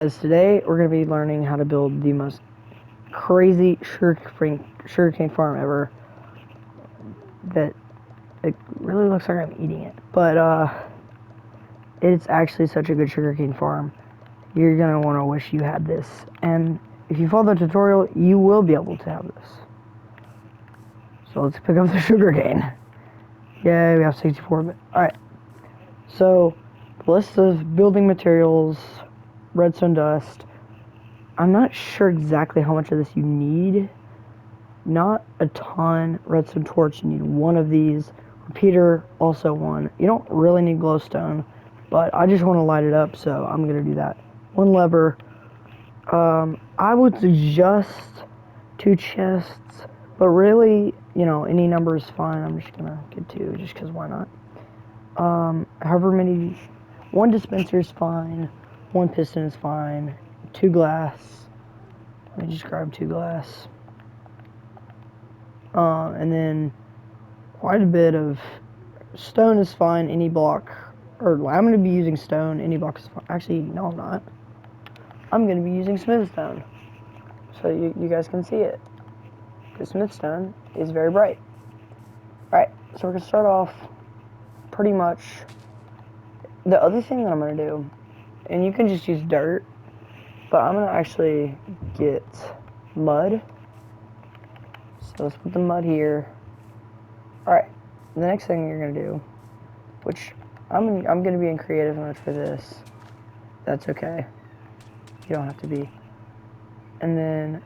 As today we're going to be learning how to build the most crazy sugarcane farm ever. That it really looks like I'm eating it, but it's actually such a good sugarcane farm. You're going to want to wish you had this, and if you follow the tutorial, you will be able to have this. So let's pick up the sugarcane. Yay, we have 64 of it. Alright, so the list of building materials, redstone dust. I'm not sure exactly how much of this you need. Not a ton. Redstone torch, you need one of these. Repeater, also one. You don't really need glowstone, but I just want to light it up, so I'm going to do that. One lever. I would suggest 2 chests, but really, any number is fine. I'm just going to get 2, just because why not? However many, 1 dispenser is fine, 1 piston is fine, 2 glass. Let me just grab 2 glass. And then quite a bit of stone is fine, any block, or I'm going to be using stone, any block is fine. Actually, no, I'm not. I'm going to be using smooth stone, so you guys can see it, because smooth stone is very bright. Alright, so we're going to start off pretty much. The other thing that I'm going to do, and you can just use dirt, but I'm going to actually get mud. So let's put the mud here. Alright, the next thing you're going to do, which I'm going to be in creative mode for this. That's okay. You don't have to be. And then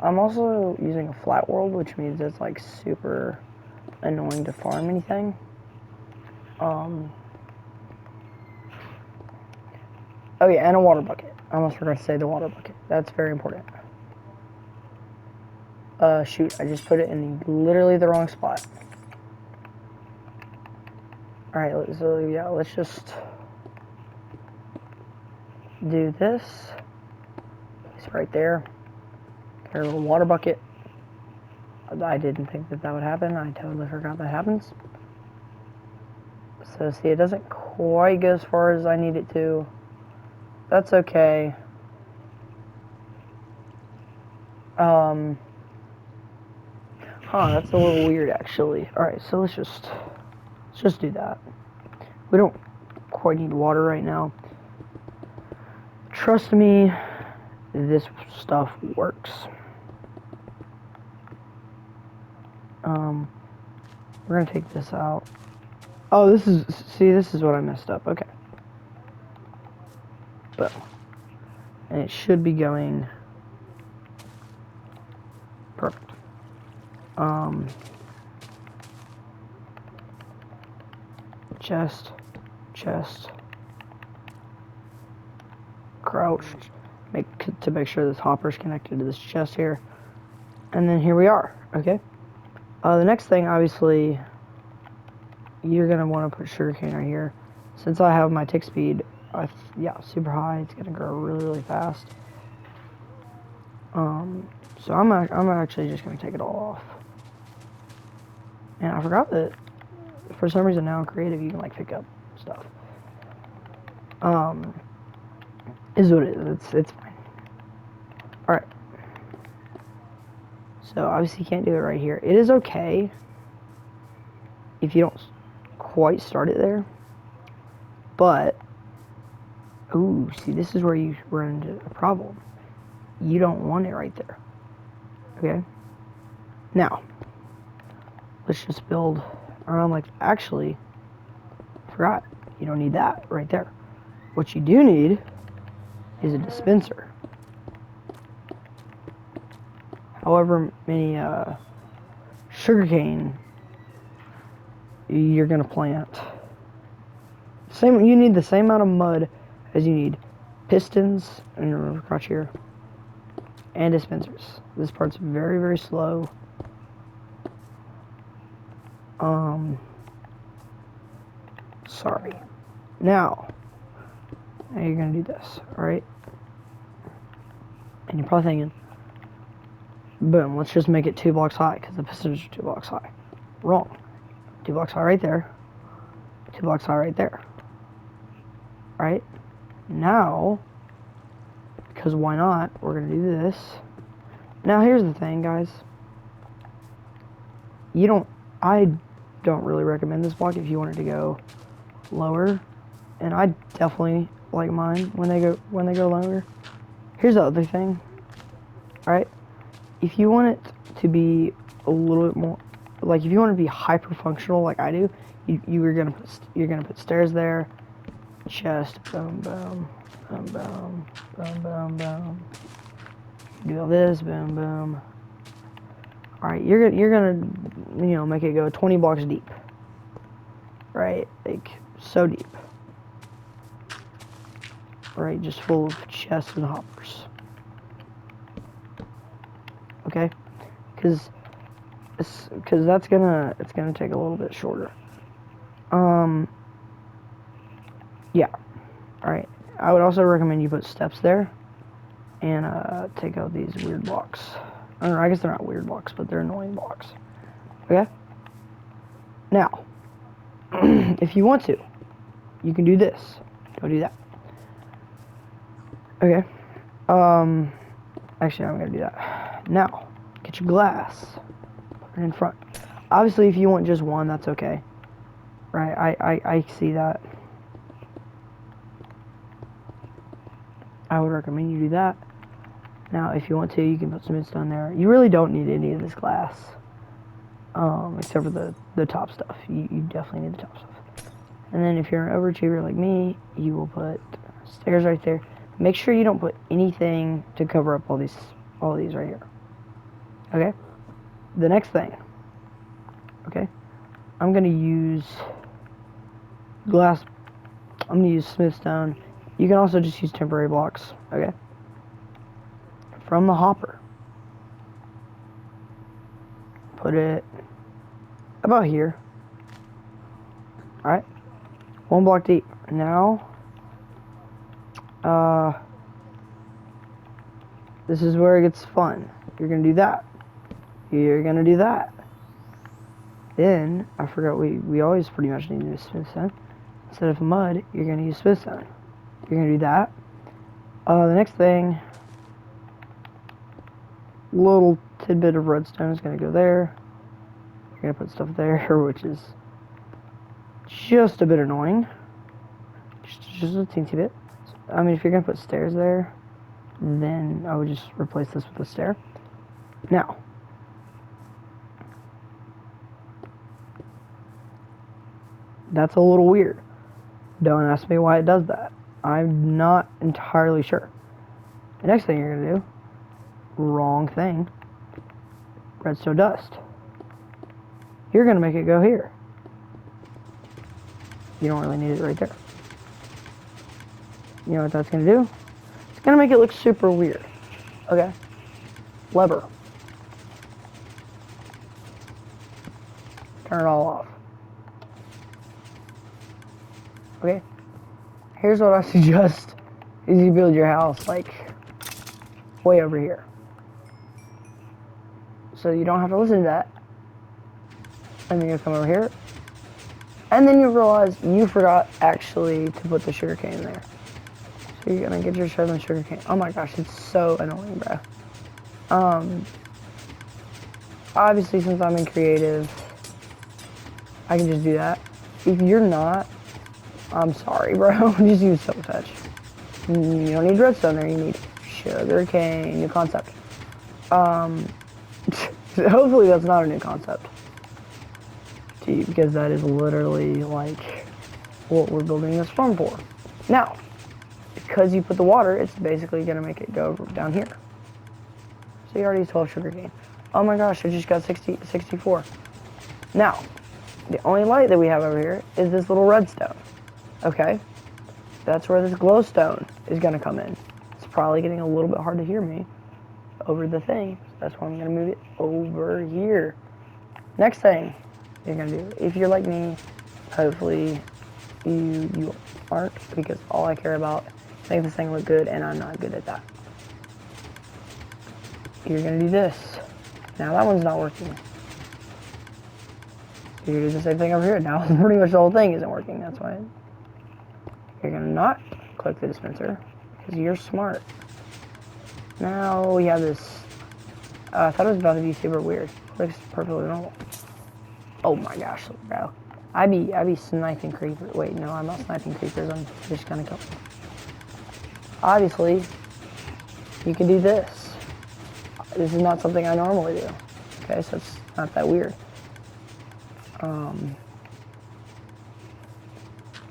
I'm also using a flat world, which means it's like super annoying to farm anything. Oh yeah, and a water bucket. I almost forgot to say the water bucket. That's very important. Shoot, I just put it in literally the wrong spot. Alright, so yeah, let's just do this. It's right there. Got a little water bucket. I didn't think that would happen. I totally forgot that happens. So see, it doesn't quite go as far as I need it to. That's okay. That's a little weird actually. Alright, so let's just do that. We don't quite need water right now. Trust me, this stuff works. We're gonna take this out. Oh, this is what I messed up. Okay. Boom. And it should be going perfect. Chest, crouched, to make sure this hopper's connected to this chest here, and then here we are. Okay. The next thing, obviously, you're gonna want to put sugarcane right here. Since I have my tick speed, super high, it's gonna grow really fast. So I'm actually just gonna take it all off. And I forgot that for some reason now in creative you can like pick up stuff. Is what it is. It's fine. Alright. So obviously you can't do it right here. It is okay if you don't quite start it there. But ooh, see, this is where you run into a problem. You don't want it right there. Okay? Now, let's just build around like, actually, forgot, you don't need that right there. What you do need is a dispenser. However many sugarcane you're gonna plant. You need the same amount of mud as you need pistons, and remember crouch here, and dispensers. This part's very slow. Sorry. Now you're gonna do this, alright? And you're probably thinking, boom, let's just make it 2 blocks high, because the pistons are 2 blocks high. Wrong. 2 blocks high right there. 2 blocks high right there. Alright? Now, because why not? We're gonna do this. Now here's the thing, guys. I don't really recommend this block if you wanted to go lower, and I definitely like mine when they go lower. Here's the other thing. All right, if you want it to be a little bit more, like if you want to be hyper functional like I do, you're gonna put stairs there, chest, boom, boom, boom, boom, boom, boom, boom. Do all this, boom, boom. All right, you're gonna make it go 20 blocks deep, right? Like so deep, right? Just full of chests and hoppers. Okay, because it's gonna take a little bit shorter. Yeah. All right. I would also recommend you put steps there, and take out these weird blocks. I guess they're not weird blocks, but they're annoying blocks. Okay. Now, if you want to, you can do this. Go do that. Okay. Actually, I'm gonna do that. Now, get your glass. Put it in front. Obviously, if you want just one, that's okay. Right? I see that. I would recommend you do that. Now, if you want to, you can put some stone there. You really don't need any of this glass, except for the top stuff. You definitely need the top stuff. And then if you're an overachiever like me, you will put stairs right there. Make sure you don't put anything to cover up all these right here. Okay? The next thing. Okay? I'm going to use glass. I'm going to use smooth stone. You can also just use temporary blocks. Okay? From the hopper. Put it about here. Alright? 1 block deep. Now, this is where it gets fun. You're gonna do that. You're gonna do that. Then, I forgot, we always pretty much need to use smooth stone. Instead of mud, you're gonna use smooth stone. You're gonna do that. The next thing, little tidbit of redstone is gonna go there. You're gonna put stuff there, which is just a bit annoying. Just a teensy bit. I mean, if you're gonna put stairs there, then I would just replace this with a stair. Now, that's a little weird. Don't ask me why it does that. I'm not entirely sure. The next thing you're gonna do, wrong thing, redstone dust. You're gonna make it go here. You don't really need it right there. You know what that's gonna do? It's gonna make it look super weird. Okay? Lever. Turn it all off. Okay? Here's what I suggest is you build your house like way over here. So you don't have to listen to that. And then you come over here. And then you realize you forgot actually to put the sugarcane there. So you're gonna get your southern sugarcane. Oh my gosh, it's so annoying, bro. Obviously, since I'm in creative, I can just do that. If you're not, I'm sorry, bro. Just use silk touch. You don't need redstone there. You need sugarcane. New concept. Hopefully that's not a new concept to you, because that is literally like what we're building this farm for. Now, because you put the water, it's basically gonna make it go down here. So you already used 12 sugarcane. Oh my gosh, I just got 64. Now, the only light that we have over here is this little redstone. Okay, that's where this glowstone is gonna come in. It's probably getting a little bit hard to hear me over the thing. That's why I'm gonna move it over here. Next thing you're gonna do, if you're like me, hopefully you aren't, because all I care about is making this thing look good, and I'm not good at that. You're gonna do this. Now that one's not working. You're gonna do the same thing over here. Now pretty much the whole thing isn't working. That's why you're gonna not click the dispenser, because you're smart. Now we have this. I thought it was about to be super weird. Looks perfectly normal. Oh my gosh, bro. I be sniping creepers. Wait, no, I'm not sniping creepers. I'm just gonna kill them. Obviously, you can do this. This is not something I normally do. Okay, so it's not that weird.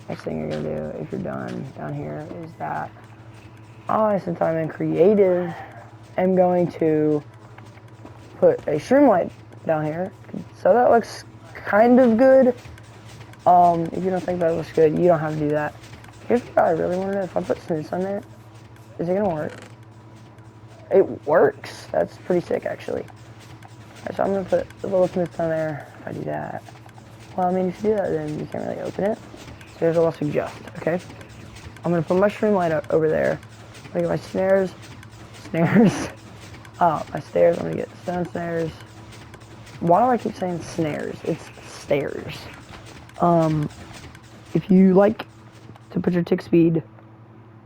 Next thing you're gonna do if you're done down here is that since I'm in creative, I'm going to put a shroom light down here. So that looks kind of good. If you don't think that looks good, you don't have to do that. Here's what I really want to know. If I put snooze on there, is it gonna work? It works. That's pretty sick, actually. Alright, so I'm gonna put the little snooze on there. If I do that, well, I mean, if you do that, then you can't really open it. So here's what I'll suggest, okay? I'm gonna put my shroom light over there. I'm gonna get my snares. My stairs, I'm gonna get stone snares. Why do I keep saying snares? It's stairs. If you like to put your tick speed